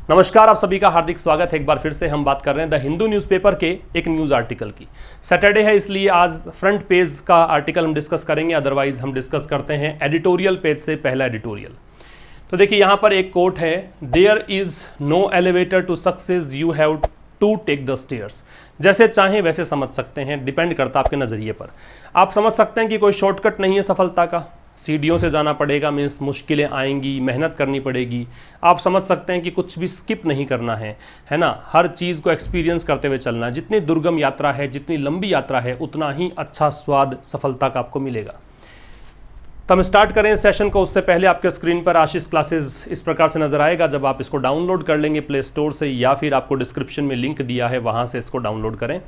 नमस्कार, आप सभी का हार्दिक स्वागत है। एक बार फिर से हम बात कर रहे हैं द हिंदू न्यूज़पेपर के एक न्यूज़ आर्टिकल की। सैटरडे है इसलिए आज फ्रंट पेज का आर्टिकल हम डिस्कस करेंगे, अदरवाइज हम डिस्कस करते हैं एडिटोरियल पेज से पहला एडिटोरियल। तो देखिए यहाँ पर एक कोट है, there is no elevator to success, you have to take the stairs. जैसे चाहें वैसे समझ सकते हैं, डिपेंड करता आपके नज़रिए पर। आप समझ सकते हैं कि कोई शॉर्टकट नहीं है सफलता का, सीढ़ियों से जाना पड़ेगा, मीन्स मुश्किलें आएंगी, मेहनत करनी पड़ेगी। आप समझ सकते हैं कि कुछ भी स्किप नहीं करना है ना, हर चीज़ को एक्सपीरियंस करते हुए चलना है। जितनी दुर्गम यात्रा है, जितनी लंबी यात्रा है, उतना ही अच्छा स्वाद सफलता का आपको मिलेगा। तो हम स्टार्ट करें सेशन को, उससे पहले आपके स्क्रीन पर आशीष क्लासेस इस प्रकार से नजर आएगा। जब आप इसको डाउनलोड कर लेंगे प्ले स्टोर से, या फिर आपको डिस्क्रिप्शन में लिंक दिया है वहाँ से इसको डाउनलोड करें।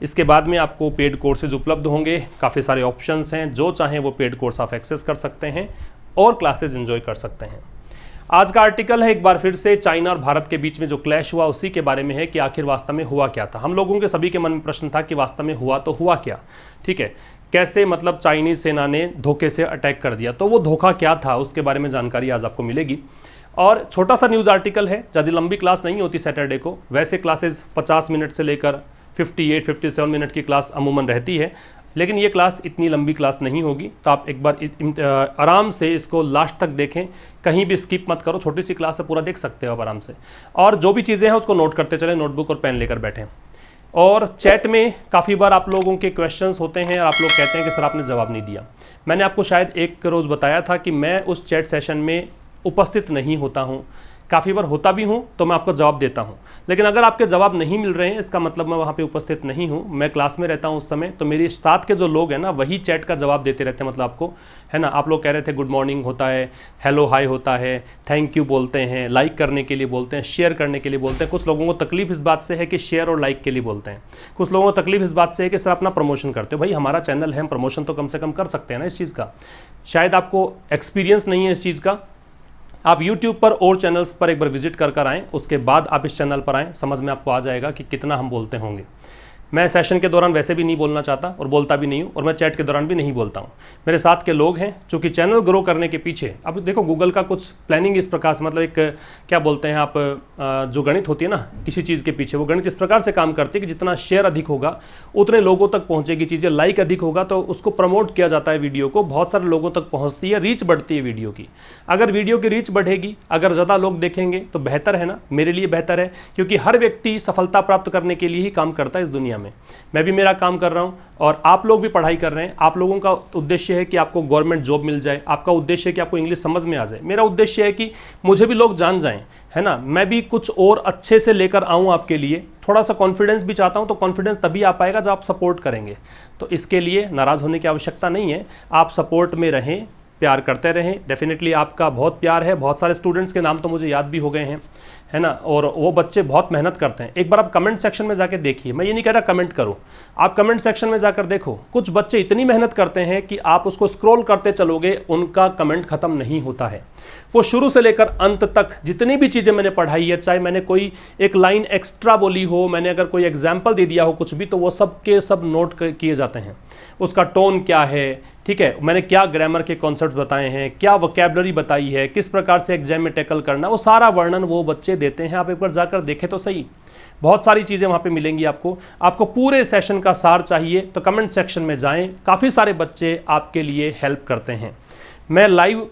इसके बाद में आपको पेड कोर्सेज उपलब्ध होंगे, काफ़ी सारे ऑप्शंस हैं, जो चाहें वो पेड कोर्स आप एक्सेस कर सकते हैं और क्लासेज एंजॉय कर सकते हैं। आज का आर्टिकल है एक बार फिर से चाइना और भारत के बीच में जो क्लैश हुआ उसी के बारे में है कि आखिर वास्तव में हुआ क्या था। हम लोगों के सभी के मन में प्रश्न था कि वास्तव में हुआ तो हुआ क्या, ठीक है, कैसे मतलब चाइनीज सेना ने धोखे से अटैक कर दिया, तो वो धोखा क्या था उसके बारे में जानकारी आज आपको मिलेगी। और छोटा सा न्यूज़ आर्टिकल है, ज़्यादा लंबी क्लास नहीं होती सैटरडे को। वैसे क्लासेज 50 मिनट से लेकर 58-57 मिनट की क्लास अमूमन रहती है, लेकिन ये क्लास इतनी लंबी क्लास नहीं होगी। तो आप एक बार आराम से इसको लास्ट तक देखें, कहीं भी स्किप मत करो। छोटी सी क्लास है, पूरा देख सकते हो आप आराम से, और जो भी चीज़ें हैं उसको नोट करते चले, नोटबुक और पेन लेकर बैठें। और चैट में काफ़ी बार आप लोगों के क्वेश्चंस होते हैं और आप लोग कहते हैं कि सर आपने जवाब नहीं दिया। मैंने आपको शायद एक रोज़ बताया था कि मैं उस चैट सेशन में उपस्थित नहीं होता हूँ, काफ़ी बार होता भी हूँ तो मैं आपको जवाब देता हूँ, लेकिन अगर आपके जवाब नहीं मिल रहे हैं इसका मतलब मैं वहाँ पे उपस्थित नहीं हूँ, मैं क्लास में रहता हूँ उस समय। तो मेरे साथ के जो लोग हैं ना वही चैट का जवाब देते रहते हैं, मतलब आपको है ना। आप लोग कह रहे थे गुड मॉर्निंग होता है, हेलो हाय होता है, थैंक यू बोलते हैं, लाइक करने के लिए बोलते हैं, शेयर करने के लिए बोलते हैं। कुछ लोगों को तकलीफ इस बात से है कि शेयर और लाइक के लिए बोलते हैं, कुछ लोगों को तकलीफ इस बात से है कि सर अपना प्रमोशन करते हो। भाई हमारा चैनल है, हम प्रमोशन तो कम से कम कर सकते हैं ना इस चीज़ का। शायद आपको एक्सपीरियंस नहीं है इस चीज़ का, आप YouTube पर और चैनल्स पर एक बार विजिट कर आएँ, उसके बाद आप इस चैनल पर आएँ, समझ में आपको आ जाएगा कि कितना हम बोलते होंगे। मैं सेशन के दौरान वैसे भी नहीं बोलना चाहता और बोलता भी नहीं हूँ, और मैं चैट के दौरान भी नहीं बोलता हूँ। मेरे साथ के लोग हैं चूँकि चैनल ग्रो करने के पीछे, अब देखो गूगल का कुछ प्लानिंग इस प्रकार से, मतलब एक क्या बोलते हैं आप, जो गणित होती है ना किसी चीज़ के पीछे, वो गणित इस प्रकार से काम करती है कि जितना शेयर अधिक होगा उतने लोगों तक पहुँचेगी चीज़ें, लाइक अधिक होगा तो उसको प्रमोट किया जाता है, वीडियो को बहुत सारे लोगों तक पहुँचती है, रीच बढ़ती है वीडियो की। अगर वीडियो की रीच बढ़ेगी, अगर ज़्यादा लोग देखेंगे तो बेहतर है ना, मेरे लिए बेहतर है, क्योंकि हर व्यक्ति सफलता प्राप्त करने के लिए ही काम करता है इस दुनिया में। मैं भी मेरा काम कर रहा हूं और आप लोग भी पढ़ाई कर रहे हैं। आप लोगों का उद्देश्य है कि आपको गवर्नमेंट जॉब मिल जाए, आपका उद्देश्य है कि आपको इंग्लिश समझ में आ जाए। मेरा उद्देश्य है कि मुझे भी लोग जान जाएं, है ना, मैं भी कुछ और अच्छे से लेकर आऊं आपके लिए। थोड़ा सा कॉन्फिडेंस भी चाहता हूं, तो कॉन्फिडेंस तभी आ पाएगा जब आप सपोर्ट करेंगे। तो इसके लिए नाराज़ होने की आवश्यकता नहीं है, आप सपोर्ट में रहें, प्यार करते रहें। डेफिनेटली आपका बहुत प्यार है, बहुत सारे स्टूडेंट्स के नाम तो मुझे याद भी हो गए हैं, है ना, और वो बच्चे बहुत मेहनत करते हैं। एक बार आप कमेंट सेक्शन में जाकर देखिए, मैं ये नहीं कह रहा कमेंट करो, आप कमेंट सेक्शन में जाकर देखो, कुछ बच्चे इतनी मेहनत करते हैं कि आप उसको स्क्रॉल करते चलोगे, उनका कमेंट खत्म नहीं होता है। वो शुरू से लेकर अंत तक जितनी भी चीज़ें मैंने पढ़ाई है, चाहे मैंने कोई एक लाइन एक्स्ट्रा बोली हो, मैंने अगर कोई एग्जाम्पल दे दिया हो कुछ भी, तो वो सब के सब नोट किए जाते हैं। उसका टोन क्या है, ठीक है, मैंने क्या ग्रामर के कॉन्सेप्ट्स बताए हैं, क्या वोकैबुलरी बताई है, किस प्रकार से एग्जाम में टैकल करना, वो सारा वर्णन वो बच्चे देते हैं। आप एक बार जाकर देखें तो सही, बहुत सारी चीज़ें वहाँ पे मिलेंगी आपको पूरे सेशन का सार चाहिए तो कमेंट सेक्शन में जाएं, काफ़ी सारे बच्चे आपके लिए हेल्प करते हैं। मैं लाइव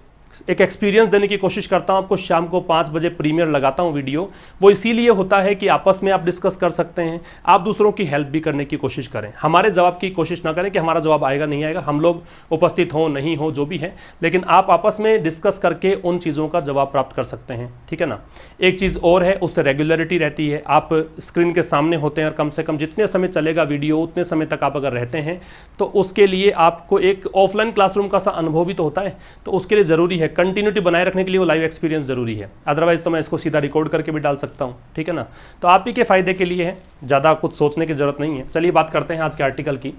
एक एक्सपीरियंस देने की कोशिश करता हूं आपको, शाम को 5 बजे प्रीमियर लगाता हूं वीडियो। वो इसीलिए होता है कि आपस में आप डिस्कस कर सकते हैं, आप दूसरों की हेल्प भी करने की कोशिश करें। हमारे जवाब की कोशिश ना करें कि हमारा जवाब आएगा नहीं आएगा, हम लोग उपस्थित हो नहीं हो जो भी है, लेकिन आप आपस में डिस्कस करके उन चीज़ों का जवाब प्राप्त कर सकते हैं, ठीक है ना। एक चीज़ और है, उससे रेगुलरिटी रहती है, आप स्क्रीन के सामने होते हैं और कम से कम जितने समय चलेगा वीडियो उतने समय तक आप अगर रहते हैं तो उसके लिए आपको एक ऑफलाइन क्लासरूम का सा अनुभव भी तो होता है। तो उसके लिए ज़रूरी है, कंटिन्यूटी बनाए रखने के लिए वो लाइव एक्सपीरियंस जरूरी है, अदरवाइज तो मैं इसको सीधा रिकॉर्ड करके भी डाल सकता हूँ, ठीक है ना। तो आप ही के फायदे के लिए है, ज़्यादा कुछ सोचने की जरूरत नहीं है। चलिए बात करते हैं आज के आर्टिकल की।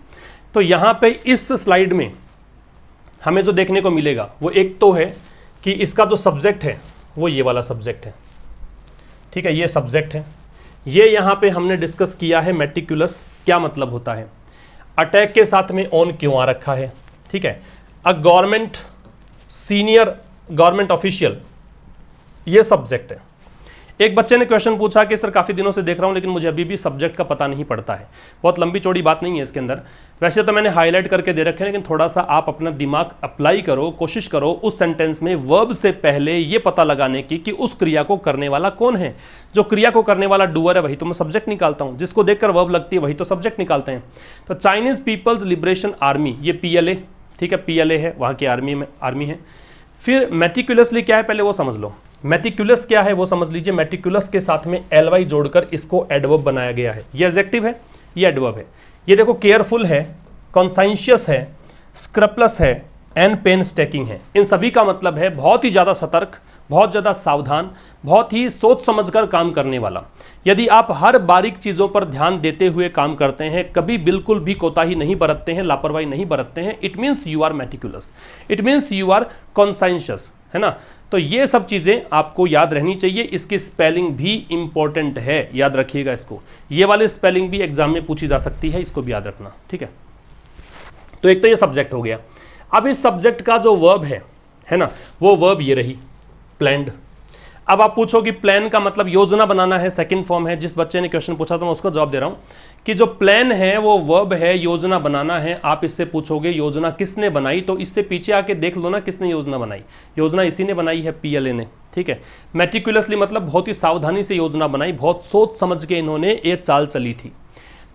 तो यहाँ पे इस स्लाइड में हमें जो देखने को मिलेगा वो एक तो है कि इसका जो सब्जेक्ट है वो ये वाला सब्जेक्ट है, ठीक है, ये सब्जेक्ट है। ये यहाँ पे हमने डिस्कस किया है मेटिकुलस क्या मतलब होता है, अटैक के साथ में ऑन क्यों आ रखा है, ठीक है, a government senior government official, ये सब्जेक्ट है। एक बच्चे ने क्वेश्चन पूछा कि सर काफ़ी दिनों से देख रहा हूं लेकिन मुझे अभी भी सब्जेक्ट का पता नहीं पड़ता है। बहुत लंबी चौड़ी बात नहीं है इसके अंदर, वैसे तो मैंने हाईलाइट करके दे रखे हैं, लेकिन थोड़ा सा आप अपना दिमाग अप्लाई करो, कोशिश करो उस सेंटेंस में वर्ब से पहले ये पता लगाने की कि उस क्रिया को करने वाला कौन है। जो क्रिया को करने वाला डूअर है वही तो मैं सब्जेक्ट निकालता हूं, जिसको देखकर वर्ब लगती है वही तो सब्जेक्ट निकालते हैं। तो चाइनीज पीपल्स लिबरेशन आर्मी, ये PLA, ठीक है, PLA है, वहां की आर्मी है। फिर मेटिकुलसली क्या है पहले वो समझ लो। मेटिकुलस क्या है वो समझ लीजिए। मेटिकुलस के साथ में ly जोड़कर इसको एडवर्ब बनाया गया है। ये एडजेक्टिव है, ये एडवर्ब है। ये देखो केयरफुल है, कॉन्साइंशियस है, स्क्रपलस है एंड पेन स्टेकिंग है। इन सभी का मतलब है बहुत ही ज़्यादा सतर्क, बहुत ज़्यादा सावधान, बहुत ही सोच समझकर काम करने वाला। यदि आप हर बारीक चीज़ों पर ध्यान देते हुए काम करते हैं, कभी बिल्कुल भी कोताही नहीं बरतते हैं, लापरवाही नहीं बरतते हैं, it means you are meticulous, it means you are conscientious, है ना। तो ये सब चीज़ें आपको याद रहनी चाहिए। इसकी स्पेलिंग भी इंपॉर्टेंट है, याद रखिएगा इसको। ये वाली स्पेलिंग भी एग्जाम में पूछी जा सकती है, इसको भी याद रखना, ठीक है। तो एक तो ये सब्जेक्ट हो गया। अब इस सब्जेक्ट का जो वर्ब है ना, वो वर्ब ये रही, प्लान्ड। अब आप पूछोगे प्लान का मतलब योजना बनाना है, सेकंड फॉर्म है। जिस बच्चे ने क्वेश्चन पूछा था मैं उसको जवाब दे रहा हूं कि जो प्लान है वो वर्ब है, योजना बनाना है। आप इससे पूछोगे योजना किसने बनाई, तो इससे पीछे आके देख लो ना किसने योजना बनाई। योजना इसी ने बनाई है, PLA ने, ठीक है। मेटिकुलसली मतलब बहुत ही सावधानी से योजना बनाई, बहुत सोच समझ के इन्होंने ये चाल चली थी।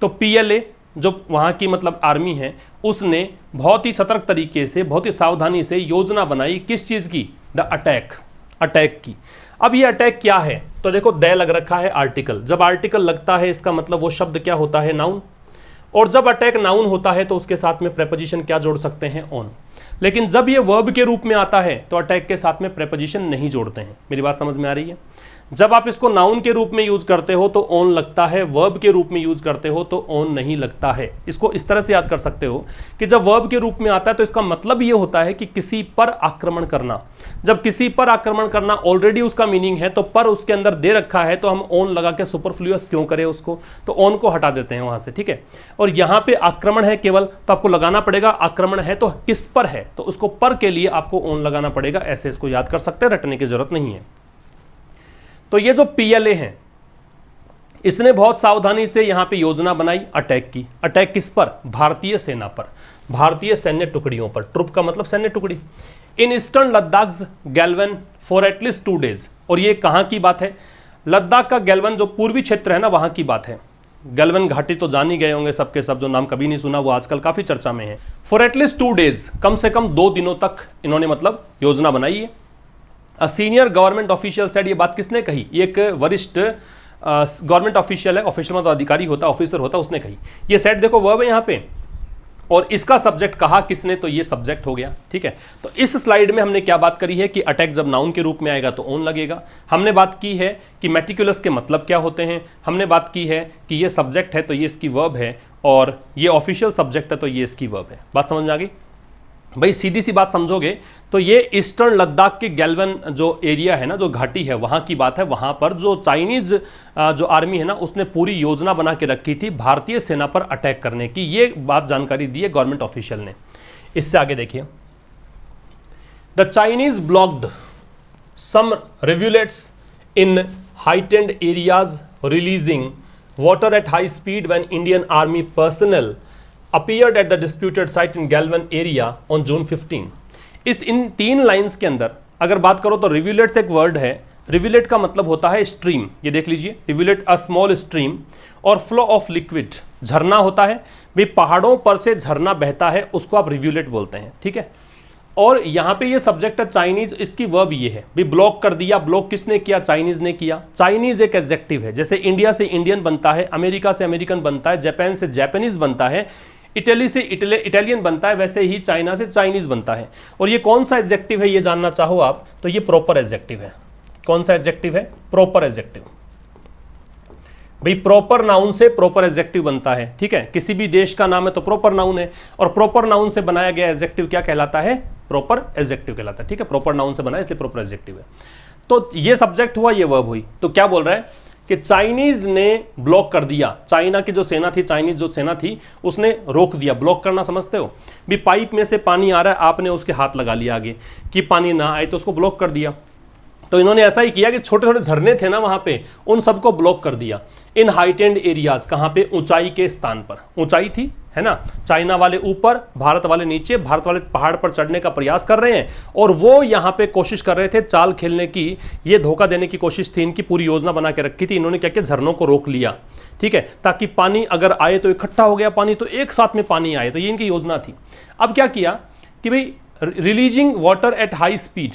तो PLA जो वहाँ की मतलब आर्मी है, उसने बहुत ही सतर्क तरीके से, बहुत ही सावधानी से योजना बनाई। किस चीज़ की? द अटैक की। अब ये अटैक क्या है? तो देखो दे लग रखा है आर्टिकल। जब आर्टिकल लगता है इसका मतलब वो शब्द क्या होता है? नाउन। और जब अटैक नाउन होता है तो उसके साथ में प्रेपोजिशन क्या जोड़ सकते हैं? ऑन। लेकिन जब ये वर्ब के रूप में आता है तो अटैक के साथ में प्रेपोजिशन नहीं जोड़ते हैं। मेरी बात समझ में आ रही है? जब आप इसको नाउन के रूप में यूज करते हो तो ऑन लगता है, वर्ब के रूप में यूज करते हो तो ऑन नहीं लगता है। इसको इस तरह से याद कर सकते हो कि जब वर्ब के रूप में आता है तो इसका मतलब ये होता है कि किसी पर आक्रमण करना। जब किसी पर आक्रमण करना ऑलरेडी उसका मीनिंग है तो पर उसके अंदर दे रखा है, तो हम ऑन लगा के सुपरफ्लुअस क्यों करें उसको, तो ऑन को हटा देते हैं वहां से, ठीक है। और यहां पे आक्रमण है केवल, तो आपको लगाना पड़ेगा आक्रमण है तो किस पर है, तो उसको पर के लिए आपको ऑन लगाना पड़ेगा। ऐसे इसको याद कर सकते हैं, रटने की जरूरत नहीं है। तो ये जो PLA है इसने बहुत सावधानी से यहां पे योजना बनाई अटैक की। अटैक किस पर? भारतीय सेना पर, भारतीय सैन्य टुकड़ियों पर। ट्रुप का मतलब सैन्य टुकड़ी। In eastern Ladakh Galwan for at least 2 days। और ये कहां की बात है? लद्दाख का गैल्वन जो पूर्वी क्षेत्र है ना, वहां की बात है। गैल्वन घाटी तो जान ही गए होंगे सबके सब, जो नाम कभी नहीं सुना वो आजकल काफी चर्चा में है। फॉर एटलीस्ट 2 days, कम से कम 2 दिनों तक इन्होंने मतलब योजना बनाई है। सीनियर गवर्नमेंट ऑफिशियल सेड, ये बात किसने कही? एक वरिष्ठ गवर्नमेंट ऑफिशियल है, ऑफिशियल मतलब अधिकारी होता, ऑफिसर होता, उसने कही। ये सेड देखो वर्ब है यहाँ पे, और इसका सब्जेक्ट कहा किसने? तो ये सब्जेक्ट हो गया, ठीक है। तो इस स्लाइड में हमने क्या बात करी है कि अटैक जब नाउन के रूप में आएगा तो ऑन लगेगा। हमने बात की है कि मेटिकुलस के मतलब क्या होते हैं। हमने बात की है कि ये सब्जेक्ट है तो ये इसकी वर्ब है, और ये ऑफिशियल सब्जेक्ट है तो ये इसकी वर्ब है। बात समझ में आ गई भाई? सीधी सी बात समझोगे तो ये ईस्टर्न लद्दाख के गैल्वन जो एरिया है ना, जो घाटी है, वहाँ की बात है। वहाँ पर जो चाइनीज जो आर्मी है ना, उसने पूरी योजना बना के रखी थी भारतीय सेना पर अटैक करने की। ये बात जानकारी दी है गवर्नमेंट ऑफिशियल ने। इससे आगे देखिए, the Chinese blocked some rivulets in heightened areas releasing water at high speed when Indian army personnel appeared at the disputed site in Galwan area on June 15। In 3 lines के अंदर अगर बात करो तो रिव्यूलेट्स एक वर्ड है। रिव्यूलेट का मतलब होता है स्ट्रीम, ये देख लीजिए, रिव्यूलेट अ स्मॉल स्ट्रीम, और फ्लो ऑफ लिक्विड, झरना होता है भाई, पहाड़ों पर से झरना बहता है उसको आप रिव्यूलेट बोलते हैं, ठीक है। और यहाँ पे ये सब्जेक्ट है चाइनीज, इसकी वर्ब ये है भाई, ब्लॉक कर दिया। ब्लॉक किसने किया? चाइनीज ने किया। चाइनीज एक एडजेक्टिव है, जैसे इंडिया से इंडियन बनता है, अमेरिका से अमेरिकन बनता है, जापान से जापानीज बनता है, इटली से इटालियन बनता है, वैसे ही चाइना से चाइनीज बनता है। और ये कौन सा एडजेक्टिव है ये जानना चाहो आप तो ये प्रॉपर एडजेक्टिव है। कौन सा एडजेक्टिव है? Proper adjective. भाई प्रॉपर नाउन से प्रॉपर एडजेक्टिव बनता है, ठीक है। किसी भी देश का नाम है तो प्रॉपर नाउन है, और प्रॉपर नाउन से बनाया गया एडजेक्टिव क्या कहलाता है? प्रॉपर एडजेक्टिव कहलाता है, ठीक है। प्रॉपर नाउन से बना इसलिए प्रॉपर एडजेक्टिव है। तो ये सब्जेक्ट हुआ, ये वर्ब हुई। तो क्या बोल रहा है कि चाइनीज ने ब्लॉक कर दिया। चाइना की जो सेना थी, चाइनीज जो सेना थी, उसने रोक दिया। ब्लॉक करना समझते हो? भी पाइप में से पानी आ रहा है, आपने उसके हाथ लगा लिया आगे कि पानी ना आए, तो उसको ब्लॉक कर दिया। तो इन्होंने ऐसा ही किया कि छोटे छोटे झरने थे ना वहां पे, उन सबको ब्लॉक कर दिया इन हाइटेंड एरियाज। कहां पे? ऊंचाई के स्थान पर। ऊंचाई थी, है ना, चाइना वाले ऊपर, भारत वाले नीचे। भारत वाले पहाड़ पर चढ़ने का प्रयास कर रहे हैं और वो यहां पे कोशिश कर रहे थे चाल खेलने की, ये धोखा देने की कोशिश थी इनकी, पूरी योजना बना के रखी थी। इन्होंने क्या किया, झरनों को रोक लिया, ठीक है, ताकि पानी अगर आए तो इकट्ठा हो गया पानी, तो एक साथ में पानी आए, तो ये इनकी योजना थी। अब क्या किया कि भाई releasing water at high speed,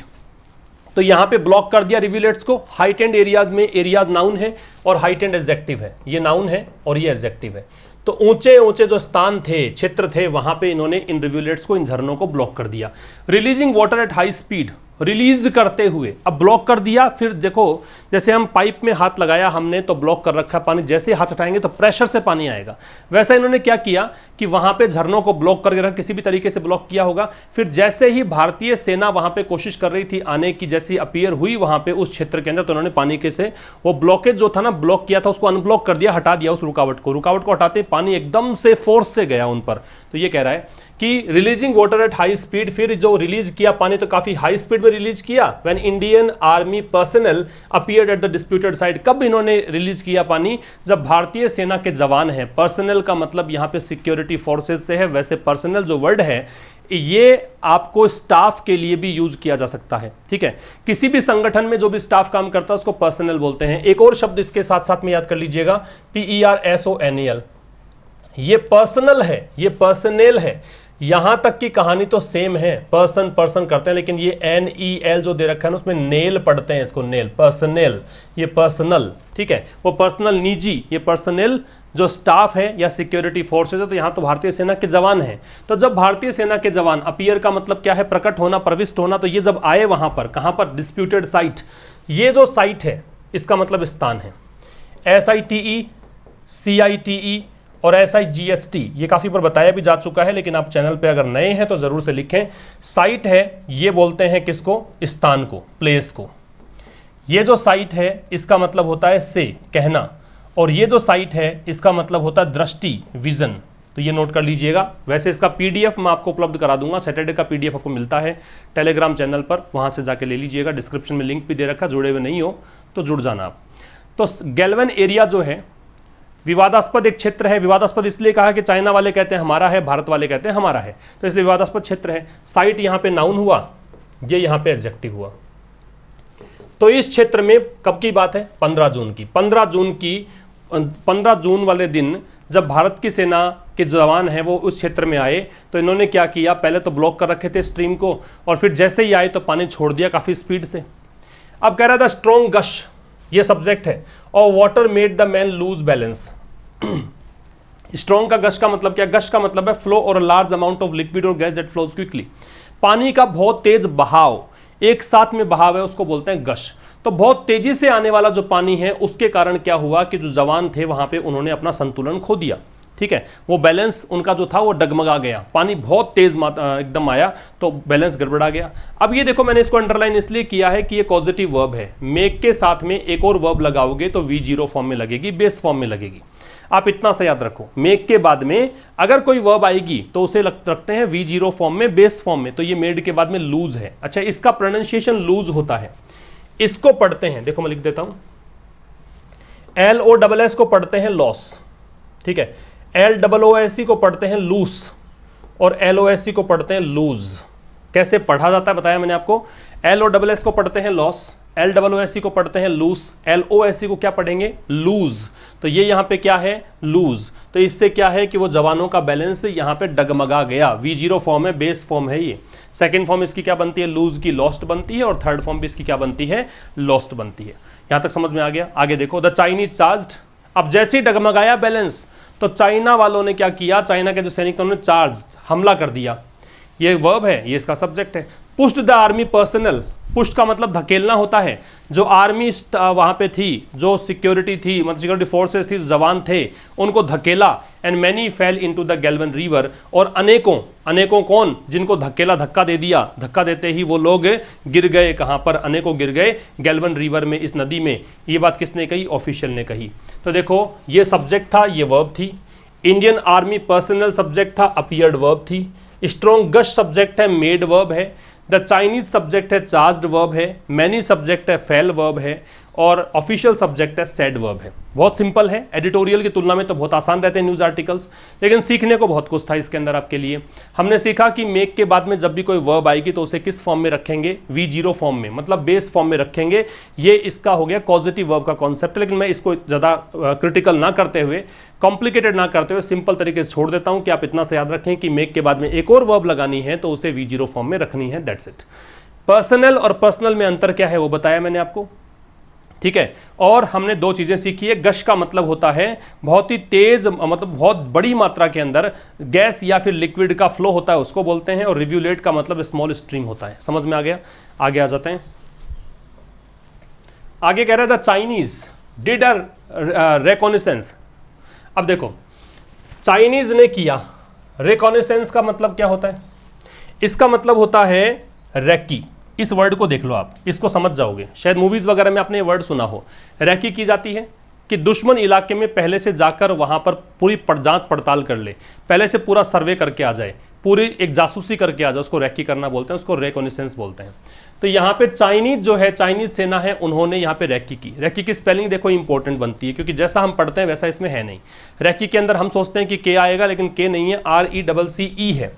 तो यहां पे ब्लॉक कर दिया रिविलेट्स को। हाइटेंड एरियाज में, एरियाज नाउन है और हाइटेंड एडजेक्टिव है, ये नाउन है और ये एडजेक्टिव है। तो ऊंचे ऊंचे जो स्थान थे, क्षेत्र थे, वहां पे इन्होंने इन रिविलेट्स को, इन झरनों को ब्लॉक कर दिया। Releasing water at high speed, release करते हुए, अब ब्लॉक कर दिया। फिर देखो जैसे हम पाइप में हाथ लगाया हमने तो ब्लॉक कर रखा पानी, जैसे हाथ हटाएंगे तो प्रेशर से पानी आएगा। वैसा इन्होंने क्या किया कि वहां पे झरनों को ब्लॉक करके रखा, किसी भी तरीके से ब्लॉक किया होगा। फिर जैसे ही भारतीय सेना वहां पे कोशिश कर रही थी आने की, जैसी अपीयर हुई वहां पे उस क्षेत्र के अंदर, तो उन्होंने पानी के से वो ब्लॉकेज जो था ना, ब्लॉक किया था, उसको अनब्लॉक कर दिया, हटा दिया उस रुकावट को। रुकावट को हटाते पानी एकदम से फोर्स से गया उन पर। तो ये कह रहा है कि releasing water at high speed, फिर जो रिलीज किया पानी तो काफी हाई स्पीड में रिलीज किया। When Indian army personal appeared at the disputed site, कब इन्होंने रिलीज किया पानी? जब भारतीय सेना के जवान हैं। पर्सनल का मतलब यहां पे सिक्योरिटी फोर्सेज से है, वैसे पर्सनल जो वर्ड है ये आपको स्टाफ के लिए भी यूज किया जा सकता है, ठीक है। किसी भी संगठन में जो भी स्टाफ काम करता है उसको पर्सनल बोलते हैं। एक और शब्द इसके साथ साथ में याद कर लीजिएगा, PERSONAL, ये पर्सनल है, ये पर्सनल है। यहां तक की कहानी तो सेम है, पर्सन पर्सन करते हैं, लेकिन ये NEL जो दे रखा है ना, उसमें नेल पढ़ते हैं इसको, नेल, पर्सनल, ये पर्सनल, ठीक है। वो पर्सनल निजी, ये पर्सनल जो स्टाफ है या सिक्योरिटी फोर्सेज है। तो यहां तो भारतीय सेना के जवान हैं। तो जब भारतीय सेना के जवान, अपीयर का मतलब क्या है, प्रकट होना, प्रविष्ट होना, तो ये जब आए वहां पर, कहां पर? Disputed site. ये जो साइट है इसका मतलब स्थान है। SITE, CITE और SIGHT, ये काफी बार बताया भी जा चुका है, लेकिन आप चैनल पे अगर नए हैं तो जरूर से लिखें। साइट है, ये बोलते हैं किसको? स्थान को, प्लेस को। ये जो साइट है इसका मतलब होता है से, कहना, और ये जो साइट है इसका मतलब होता है दृष्टि, विजन। तो ये नोट कर लीजिएगा। वैसे इसका PDF मैं आपको उपलब्ध करा दूंगा, सैटरडे का PDF आपको मिलता है टेलीग्राम चैनल पर, वहां से जाके ले लीजिएगा। डिस्क्रिप्शन में लिंक भी दे रखा, जुड़े हुए नहीं हो तो जुड़ जाना आप। तो गैल्वन एरिया जो है विवादास्पद एक क्षेत्र है। विवादास्पद इसलिए कहा कि चाइना वाले कहते हैं हमारा है, भारत वाले कहते हैं हमारा है, तो इसलिए विवादास्पद क्षेत्र है। साइट यहां पे नाउन हुआ, ये यहां पे एडजेक्टिव हुआ। तो इस क्षेत्र में कब की बात है? 15 जून की। 15 जून वाले दिन जब भारत की सेना के जवान हैं वो उस क्षेत्र में आए, तो इन्होंने क्या किया, पहले तो ब्लॉक कर रखे थे स्ट्रीम को, और फिर जैसे ही आए तो पानी छोड़ दिया काफी स्पीड से। अब कह रहा था स्ट्रॉन्ग गश, ये सब्जेक्ट है, और water made the man lose balance. Strong का गश का मतलब क्या? गश का मतलब है फ्लो और लार्ज अमाउंट ऑफ लिक्विड और गैस दैट फ्लोज क्विकली। पानी का बहुत तेज बहाव, एक साथ में बहाव है, उसको बोलते हैं गश। तो बहुत तेजी से आने वाला जो पानी है उसके कारण क्या हुआ कि जो जवान थे वहां पे उन्होंने अपना संतुलन खो दिया, ठीक है। वो बैलेंस उनका जो था वो डगमगा गया, पानी बहुत तेज एकदम आया तो बैलेंस गड़बड़ा गया। अब ये देखो, मैंने इसको अंडरलाइन इसलिए किया है कि ये पॉजिटिव वर्ब है। मेक के साथ में एक और वर्ब लगाओगे तो V0 फॉर्म में लगेगी, बेस फॉर्म में लगेगी। आप इतना सा याद रखो, मेक के बाद में अगर कोई वर्ब आएगी तो उसे रखते हैं V0 फॉर्म में, बेस फॉर्म में। तो ये मेड के बाद में लूज है। अच्छा, इसका प्रोनाउंसिएशन लूज होता है। इसको पढ़ते हैं, देखो मैं लिख देता हूं, LOSS को पढ़ते हैं लॉस, ठीक है। LOOSE को पढ़ते हैं लूस, और LOSE को पढ़ते हैं लूज। कैसे पढ़ा जाता है बताया मैंने आपको। LOSS को पढ़ते हैं लॉस, LOOSE को पढ़ते हैं लूस, LOSE को क्या पढ़ेंगे? लूज। तो ये यहां पे क्या है? लूज। तो इससे क्या है कि वो जवानों का बैलेंस यहां पे डगमगा गया। V0 फॉर्म है, बेस फॉर्म है ये। सेकंड फॉर्म इसकी क्या बनती है? लूज की लॉस्ट बनती है, और थर्ड फॉर्म भी इसकी क्या बनती है? लॉस्ट बनती है। यहां तक समझ में आ गया? आगे देखो, द चाइनीज चार्ज्ड। अब जैसे ही डगमगाया बैलेंस तो चाइना वालों ने क्या किया? चाइना के जो सैनिक थे उन्होंने चार्ज, हमला कर दिया। ये वर्ब है, ये इसका सब्जेक्ट है। Pushed the army personnel. Pushed का मतलब धकेलना होता है। जो आर्मी वहां पे थी, जो सिक्योरिटी थी, मतलब सिक्योरिटी फोर्सेस थी, जवान थे, उनको धकेला। And many fell into the Galwan river. और अनेकों कौन? जिनको धकेला, धक्का दे दिया, धक्का देते ही वो लोग गिर गए। कहां पर? अनेकों गिर गए गैल्वन रिवर में, इस नदी में। ये बात किसने कही? ऑफिशियल ने कही। तो देखो, ये सब्जेक्ट था, ये वर्ब थी। इंडियन आर्मी पर्सनल सब्जेक्ट था, अपीयर्ड वर्ब थी। स्ट्रॉन्ग गश सब्जेक्ट है, मेड वर्ब है। द चाइनीज सब्जेक्ट है चार्ज्ड वर्ब है, मैनी सब्जेक्ट है फेल वर्ब है, और ऑफिशियल सब्जेक्ट है सेड वर्ब है। बहुत सिंपल है, एडिटोरियल की तुलना में तो बहुत आसान रहते हैं न्यूज़ आर्टिकल्स, लेकिन सीखने को बहुत कुछ था इसके अंदर आपके लिए। हमने सीखा कि मेक के बाद में जब भी कोई वर्ब आएगी तो उसे किस फॉर्म में रखेंगे, V0 फॉर्म में, मतलब बेस फॉर्म में रखेंगे। ये इसका हो गया कॉजेटिव वर्ब का कॉन्सेप्ट, लेकिन मैं इसको ज़्यादा क्रिटिकल ना करते हुए, कॉम्प्लिकेटेड ना करते हुए सिंपल तरीके से छोड़ देता हूँ कि आप इतना से याद रखें कि मेक के बाद में एक और वर्ब लगानी है तो उसे V0 फॉर्म में रखनी है, दैट्स इट। पर्सनल और पर्सनल में अंतर क्या है वो बताया मैंने आपको, ठीक है। और हमने दो चीजें सीखी है। गश का मतलब होता है बहुत ही तेज, मतलब बहुत बड़ी मात्रा के अंदर गैस या फिर लिक्विड का फ्लो होता है, उसको बोलते हैं। और रिव्यूलेट का मतलब स्मॉल स्ट्रीम होता है। समझ में आ गया? आगे आ जाते हैं। आगे कह रहा था चाइनीज डिड अ रिकॉनिसेंस। अब देखो, चाइनीज ने किया, रिकॉनिसेंस का मतलब क्या होता है? इसका मतलब होता है रेकी। इस वर्ड को देख लो आप, इसको समझ जाओगे। शायद मूवीज वगैरह में आपने ये वर्ड सुना हो। रेकी की जाती है कि दुश्मन इलाके में पहले से जाकर वहां पर पूरी जांच पड़ताल कर ले, पहले से पूरा सर्वे करके आ जाए, पूरी एक जासूसी करके आ जाए, उसको रेकी करना बोलते हैं, उसको रिकॉनिसेंस बोलते हैं। तो यहाँ पे चाइनीज जो है, चाइनीज सेना है, उन्होंने यहाँ पे रेकी की। रेकी की स्पेलिंग देखो इंपॉर्टेंट बनती है, क्योंकि जैसा हम पढ़ते हैं वैसा इसमें है नहीं। रेकी के अंदर हम सोचते हैं कि के आएगा, लेकिन के नहीं है, RECCE है।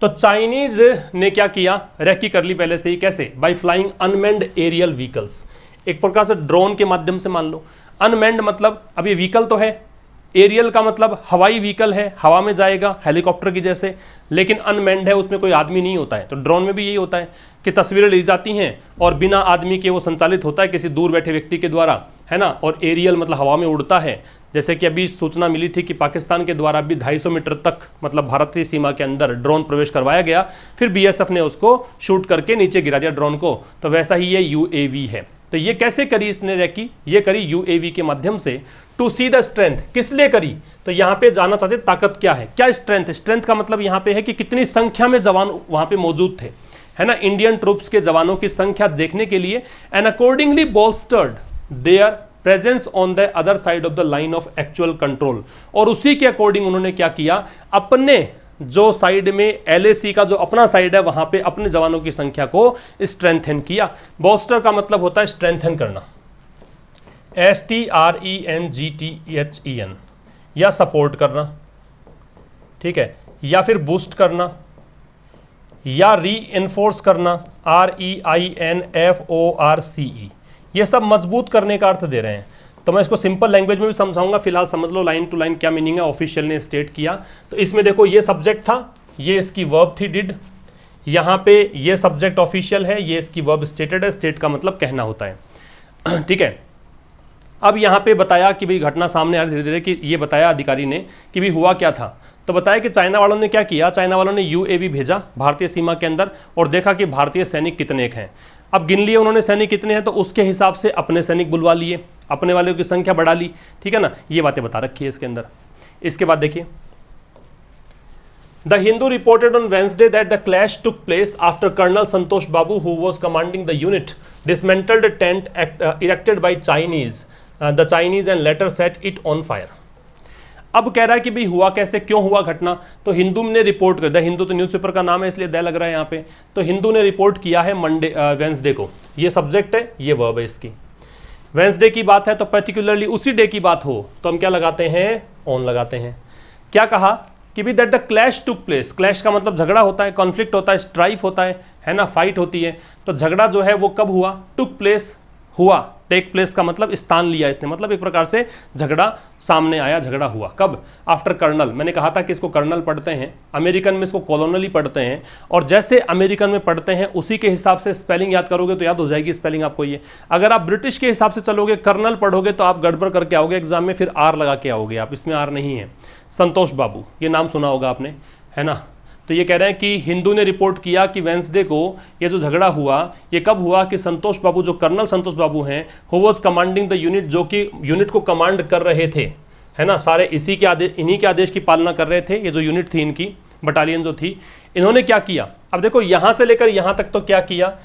तो चाइनीज ने क्या किया? रेकी कर ली पहले से ही। कैसे? By flying unmanned aerial vehicles, एक प्रकार से ड्रोन के माध्यम से मान लो। अनमेंड मतलब अभी व्हीकल तो है, एरियल का मतलब हवाई व्हीकल है, हवा में जाएगा हेलीकॉप्टर की जैसे, लेकिन अनमेंड है, उसमें कोई आदमी नहीं होता है। तो ड्रोन में भी यही होता है कि तस्वीरें ली जाती हैं और बिना आदमी के वो संचालित होता है किसी दूर बैठे व्यक्ति के द्वारा, है ना। और एरियल मतलब हवा में उड़ता है। जैसे कि अभी सूचना मिली थी कि पाकिस्तान के द्वारा भी 250 मीटर तक, मतलब भारतीय सीमा के अंदर ड्रोन प्रवेश करवाया गया, फिर BSF ने उसको शूट करके नीचे गिरा दिया ड्रोन को। तो वैसा ही ये UAV है। तो ये कैसे करी इसने रेकी? ये करी UAV के माध्यम से। टू सी द स्ट्रेंथ, किस लिए करी? तो यहाँ पे जाना चाहते ताकत क्या है, क्या स्ट्रेंथ? स्ट्रेंथ का मतलब यहाँ पे है कि कितनी संख्या में जवान वहां पे मौजूद थे, है ना। इंडियन ट्रूप्स के जवानों की संख्या देखने के लिए, and accordingly bolstered their presence on the other side of the line of actual control. और उसी के अकॉर्डिंग उन्होंने क्या किया? अपने जो साइड में LAC का जो अपना साइड है वहां पे अपने जवानों की संख्या को स्ट्रेंथन किया। बोल्स्टर का मतलब होता है स्ट्रेंथन करना, STRENGTHEN, या सपोर्ट करना, ठीक है, या फिर बूस्ट करना, या रीइंफोर्स करना, REINFORCE। ये सब मजबूत करने का अर्थ दे रहे हैं। तो मैं इसको सिंपल लैंग्वेज में भी समझाऊंगा, फिलहाल समझ लो लाइन टू लाइन क्या मीनिंग है, ऑफिशियल ने स्टेट किया। तो इसमें देखो, ये सब्जेक्ट था, ये इसकी वर्ब थी डिड, यहाँ पे ये सब्जेक्ट ऑफिशियल है, ये इसकी वर्ब स्टेटेड है। स्टेट का मतलब कहना होता है, ठीक है। अब यहाँ पे बताया कि भाई घटना सामने आ रही धीरे धीरे, कि ये बताया अधिकारी ने कि भाई हुआ क्या था। तो बताया कि चाइना वालों ने क्या किया, चाइना वालों ने UAV भेजा भारतीय सीमा के अंदर और देखा कि भारतीय सैनिक कितने हैं। अब गिन लिए उन्होंने सैनिक कितने हैं, तो उसके हिसाब से अपने सैनिक बुलवा लिए, अपने वालों की संख्या बढ़ा ली, ठीक है ना। ये बातें बता रखी है इसके अंदर। इसके बाद देखिए, the Hindu reported on Wednesday that the clash took place after colonel Santosh Babu who was commanding the unit dismantled a tent erected by the Chinese and later set it on fire। अब कह रहा है कि भाई हुआ कैसे, क्यों हुआ घटना। तो हिंदू ने रिपोर्ट कर, द हिंदू तो न्यूज़पेपर का नाम है इसलिए द लग रहा है यहाँ पे। तो हिंदू ने रिपोर्ट किया है वेंसडे को। ये सब्जेक्ट है, ये वर्ब है इसकी। वेंसडे की बात है तो पर्टिकुलरली उसी डे की बात हो तो हम क्या लगाते हैं? ऑन लगाते हैं। क्या कहा कि भी that the clash took place. Clash का मतलब झगड़ा होता है, कॉन्फ्लिक्ट होता है, स्ट्राइफ होता है ना, फाइट होती है। तो झगड़ा जो है वो कब हुआ? टुक प्लेस, हुआ। टेक प्लेस का मतलब स्थान लिया इसने, मतलब एक प्रकार से झगड़ा सामने आया, झगड़ा हुआ। कब? After colonel. मैंने कहा था कि इसको कर्नल पढ़ते हैं, अमेरिकन में इसको कॉलोनली पढ़ते हैं, और जैसे अमेरिकन में पढ़ते हैं उसी के हिसाब से स्पेलिंग याद करोगे तो याद हो जाएगी स्पेलिंग आपको ये। अगर आप ब्रिटिश के हिसाब से चलोगे, कर्नल पढ़ोगे तो आप गड़बड़ करके आओगे एग्जाम में, फिर R लगा के आओगे आप, इसमें R नहीं है। संतोष बाबू, ये नाम सुना होगा आपने, है ना। तो ये कह रहे हैं कि हिंदू ने रिपोर्ट किया कि वेंसडे को ये जो झगड़ा हुआ ये कब हुआ कि संतोष बाबू, जो कर्नल संतोष बाबू हैं, who was commanding the unit, जो कि यूनिट को कमांड कर रहे थे, है ना, सारे इसी के आदेश, इन्हीं के आदेश की पालना कर रहे थे। ये जो यूनिट थी इनकी, बटालियन जो थी, इन्होंने क्या किया? अब देखो यहाँ से लेकर यहाँ तक तो क्या किया,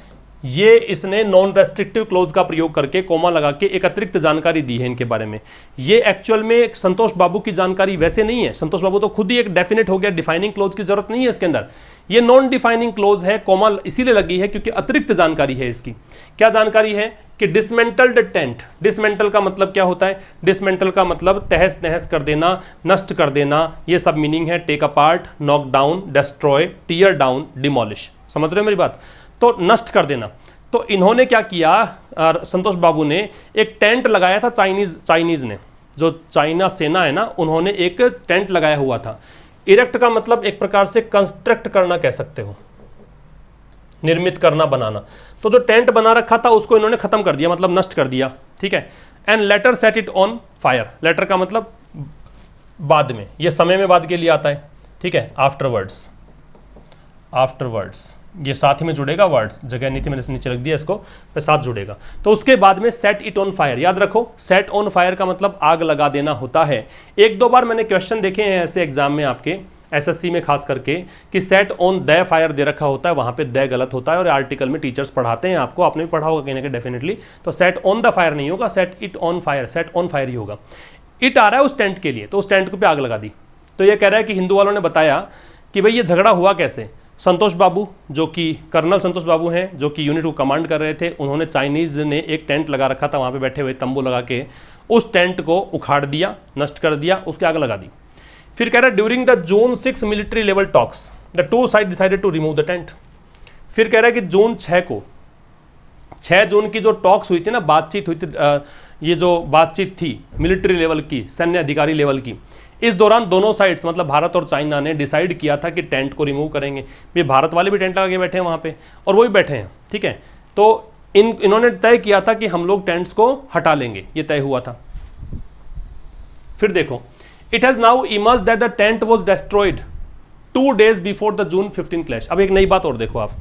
ये इसने नॉन रेस्ट्रिक्टिव क्लोज का प्रयोग करके कोमा लगा के एक अतिरिक्त जानकारी दी है इनके बारे में। ये एक्चुअल में संतोष बाबू की जानकारी वैसे नहीं है, संतोष बाबू तो खुद ही एक डेफिनेट हो गया, डिफाइनिंग क्लोज की जरूरत नहीं है इसके अंदर। ये नॉन डिफाइनिंग क्लोज है, कोमा इसीलिए लगी है क्योंकि अतिरिक्त जानकारी है इसकी। क्या जानकारी है कि डिसमेंटल्ड टेंट, डिसमेंटल का मतलब क्या होता है, डिसमेंटल का मतलब तहस नहस कर देना, नष्ट कर देना, ये सब मीनिंग है। Take apart, knock down, destroy, tear down, demolish, समझ रहे हो मेरी बात, तो नष्ट कर देना। तो इन्होंने क्या किया, संतोष बाबू ने एक टेंट लगाया था, चाइनीज ने, जो चाइना सेना है ना, उन्होंने एक टेंट लगाया हुआ था। इरेक्ट का मतलब एक प्रकार से कंस्ट्रक्ट करना कह सकते हो, निर्मित करना, बनाना। तो जो टेंट बना रखा था उसको इन्होंने खत्म कर दिया, मतलब नष्ट कर दिया, ठीक है। And later set it on fire, later का मतलब बाद में, ये समय में बाद के लिए आता है, ठीक है। आफ्टरवर्ड्स, आफ्टरवर्ड्स ये साथ ही में जुड़ेगा, वर्ड्स जगह नहीं थी मैंने नीचे रख दिया इसको, तो साथ जुड़ेगा। तो उसके बाद में सेट इट ऑन फायर, याद रखो सेट ऑन फायर का मतलब आग लगा देना होता है। एक दो बार मैंने क्वेश्चन देखे हैं ऐसे एग्जाम में आपके एसएससी में खास करके कि सेट ऑन द फायर दे रखा होता है, वहां पे द गलत होता है और आर्टिकल में टीचर्स पढ़ाते हैं आपको, आपने भी पढ़ा होगा कहीं ना कहीं डेफिनेटली। तो सेट ऑन द फायर नहीं होगा, set it on fire, set on fire ही होगा। इट आ रहा है उस टेंट के लिए, तो उस टेंट को पे आग लगा दी। तो ये कह रहा है कि हिंदू वालों ने बताया कि भाई ये झगड़ा हुआ कैसे। संतोष बाबू जो कि कर्नल संतोष बाबू हैं, जो कि यूनिट को कमांड कर रहे थे, उन्होंने चाइनीज ने एक टेंट लगा रखा था, वहाँ पे बैठे हुए तंबू लगा के उस टेंट को उखाड़ दिया, नष्ट कर दिया, उसके आग लगा दी। फिर कह रहा है during the June 6 military level talks the two side decided to remove the tent. फिर कह रहा है कि जून 6 को, 6 जून की जो टॉक्स हुई थी ना, बातचीत हुई थी, ये जो बातचीत थी मिलिट्री लेवल की, सैन्य अधिकारी लेवल की, इस दौरान दोनों साइड्स मतलब भारत और चाइना ने डिसाइड किया था कि टेंट को रिमूव करेंगे। ये भारत वाले भी टेंट लगा के बैठे हैं वहाँ पे और वो भी बैठे हैं, ठीक है। तो इन्होंने तय किया था कि हम लोग टेंट्स को हटा लेंगे, ये तय हुआ था। फिर देखो, it has now emerged that the tent was destroyed 2 days before the June 15 clash. अब एक नई बात और देखो आप,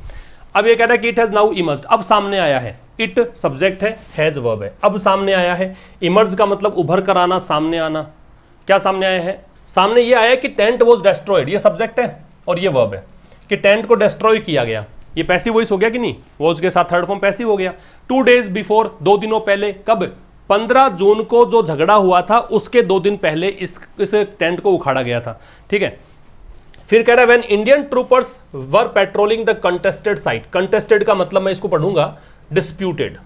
अब ये कह रहा है कि इट हैज नाउ इमर्ज्ड, अब सामने आया है। इट सब्जेक्ट है, हैज वर्ब है, अब सामने आया है। इमर्ज का मतलब उभर कर आना, सामने आना। क्या सामने आया है? सामने ये आया कि टेंट वाज डिस्ट्रॉयड, ये सब्जेक्ट है और ये वर्ब है कि टेंट को डिस्ट्रॉय किया गया। ये पैसिव वॉइस हो गया कि नहीं, वो उसके साथ थर्ड फॉर्म पैसिव हो गया। 2 days बिफोर, 2 दिनों पहले, कब? 15 जून को जो झगड़ा हुआ था उसके 2 दिन पहले इस टेंट को उखाड़ा गया था, ठीक है। फिर कह रहा है when Indian troopers were patrolling the contested site. Contested का मतलब मैं इसको पढ़ूंगा डिस्प्यूटेड,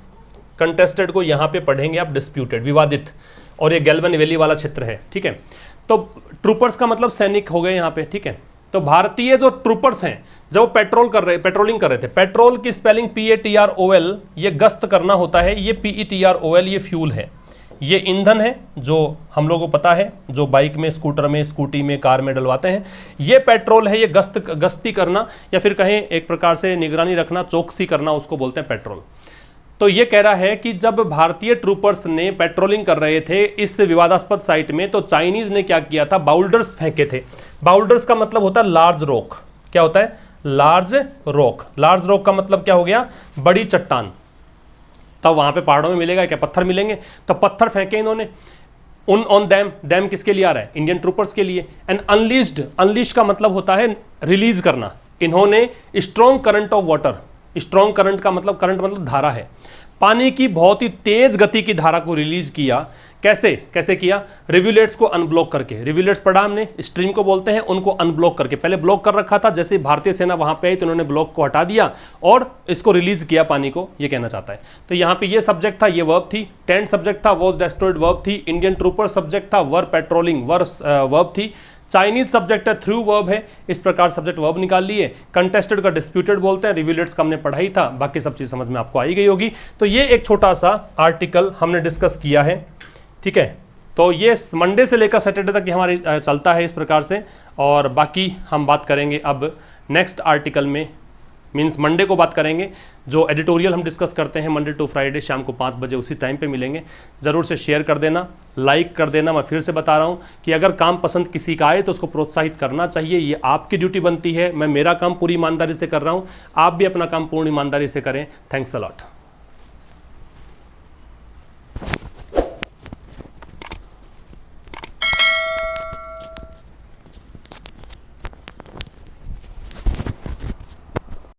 कंटेस्टेड को यहां पे पढ़ेंगे आप डिस्प्यूटेड, विवादित, और ये गैल्वन वैली वाला क्षेत्र है, ठीक है। तो ट्रूपर्स का मतलब सैनिक हो गए यहाँ पे, ठीक है। तो भारतीय जो ट्रूपर्स हैं जब वो पेट्रोलिंग कर रहे थे, पेट्रोल की स्पेलिंग PATROL, ये गश्त करना होता है, ये PETROL, ये फ्यूल है, ये ईंधन है जो हम लोगों को पता है, जो बाइक में, स्कूटर में, स्कूटी में, कार में डलवाते हैं। ये पेट्रोल है, ये गश्ती करना या फिर कहें एक प्रकार से निगरानी रखना, चौकसी करना, उसको बोलते हैं पेट्रोल। तो ये कह रहा है कि जब भारतीय ट्रूपर्स ने पेट्रोलिंग कर रहे थे इस विवादास्पद साइट में, तो चाइनीज ने क्या किया था, बाउल्डर्स फेंके थे। बाउल्डर्स का मतलब होता है लार्ज रॉक। क्या होता है? Large rock. लार्ज रॉक का मतलब क्या हो गया? बड़ी चट्टान। तब वहां पे पहाड़ों में मिलेगा क्या? पत्थर मिलेंगे। तो पत्थर फेंके इन्होंने ऑन डैम। डैम किसके लिए आ रहा है? इंडियन ट्रूपर्स के लिए। एंड अनलीस्ड, अनलीश का मतलब होता है रिलीज करना। इन्होंने strong current of water, strong current का मतलब, करंट मतलब धारा है, पानी की बहुत ही तेज गति की धारा को रिलीज किया। कैसे किया? रिव्यूलेट्स को अनब्लॉक करके। रिव्यूलेट्स पढ़ा हमने, स्ट्रीम को बोलते हैं, उनको अनब्लॉक करके। पहले ब्लॉक कर रखा था, जैसे भारतीय सेना वहां पे आई तो उन्होंने ब्लॉक को हटा दिया और इसको रिलीज किया पानी को, ये कहना चाहता है। तो यहाँ पे ये सब्जेक्ट था, ये वर्ब थी। टेंट सब्जेक्ट था, वॉज डिस्ट्रॉयड वर्ब थी। इंडियन ट्रूपर सब्जेक्ट था, वर पेट्रोलिंग वर्ब थी। चाइनीज सब्जेक्ट है, थ्रू वर्ब है। इस प्रकार सब्जेक्ट वर्ब निकाल लिए। कंटेस्टेड का डिस्प्यूटेड बोलते हैं। रिव्यूलेट्स का हमने पढ़ा ही था, बाकी सब चीज समझ में आपको आई गई होगी। तो ये एक छोटा सा आर्टिकल हमने डिस्कस किया है, ठीक है। तो ये मंडे से लेकर सैटरडे तक हमारी चलता है इस प्रकार से, और बाकी हम बात करेंगे अब नेक्स्ट आर्टिकल में, मीन्स मंडे को बात करेंगे। जो एडिटोरियल हम डिस्कस करते हैं मंडे टू फ्राइडे शाम को 5 बजे उसी टाइम पे मिलेंगे। ज़रूर से शेयर कर देना, लाइक कर देना। मैं फिर से बता रहा हूँ कि अगर काम पसंद किसी का आए तो उसको प्रोत्साहित करना चाहिए, ये आपकी ड्यूटी बनती है। मैं मेरा काम पूरी ईमानदारी से कर रहा हूँ, आप भी अपना काम पूर्ण ईमानदारी से करें। Thanks a lot.